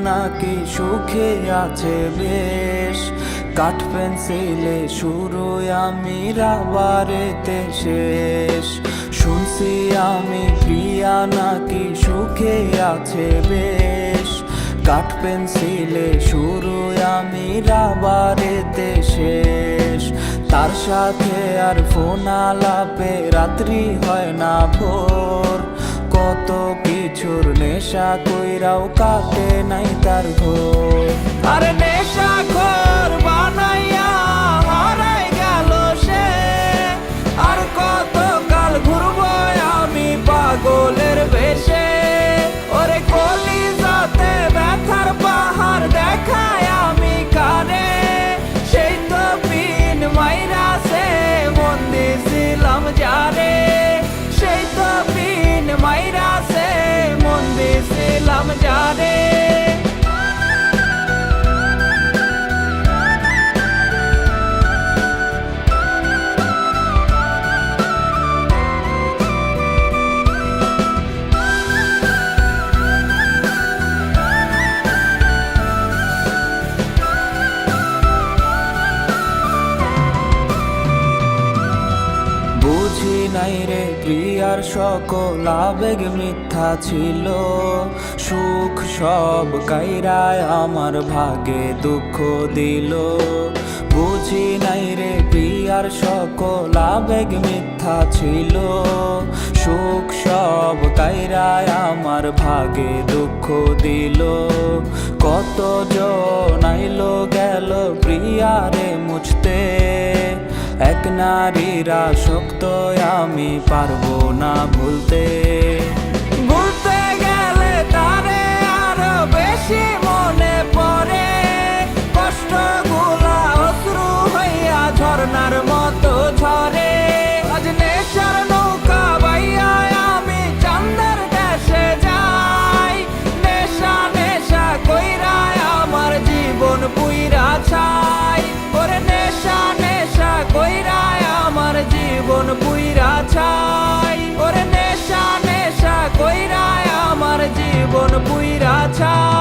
নাকি সুখে আছে বেশ। কাঠ পেন্সিলে শুরু আমি রাবারেতে শেষ। শুনছি আমি প্রিয়া নাকি সুখে আছে বেশ। কাঠ পেন্সিলে শুরু আমি রাবারেতে শেষ। তার সাথে আর ফোন আলাপে রাত্রি হয় না ভোর। কত কিছুর নেশা কইরাও কাটে নাই তার ঘোর। আরে নেশা খোর বানাইয়া হারাই গেল সে। আর কত কাল ঘুরবো আমি পাগলের বেশে। ওরে কলিজাতে ব্যথার পাহাড় দেখায় আমি কানে। সেই তো পিন মাইরাছে মন দিছিলাম যারে। সেই তো পিন মাইরাছে মন দিছিলাম যারে। বুঝি নাই রে প্রিয়ার সকল আবেগ মিথ্যা ছিল। সুখ সব কাইরায় আমার ভাগে দুঃখ দিল। বুঝি নাই রে প্রিয়ার সকল আবেগ মিথ্যা ছিল। সুখ সব কাইরায় আমার ভাগে দুঃখ দিল। কত জন আইলো গেল প্রিয়ারে মুছতে। এক নারীর আসক্ত আমি পারবো না ভুলতে। ভুলতে গেলে তারে আরো বেশি মনে পড়ে। কষ্টগুলা অশ্রু হইয়া ঝর্ণার মতো ঝরে। আজ নেশার নৌকা বাইয়া আমি চান্দের দেশে যাই। নেশা নেশা কইরা আমার জীবন পুইরা ছাই। ওরে নেশা নেশা কইরা আমার জীবন পুইরা ছাই। ওরে নেশা নেশা কইরা আমার জীবন পুইরা ছাই।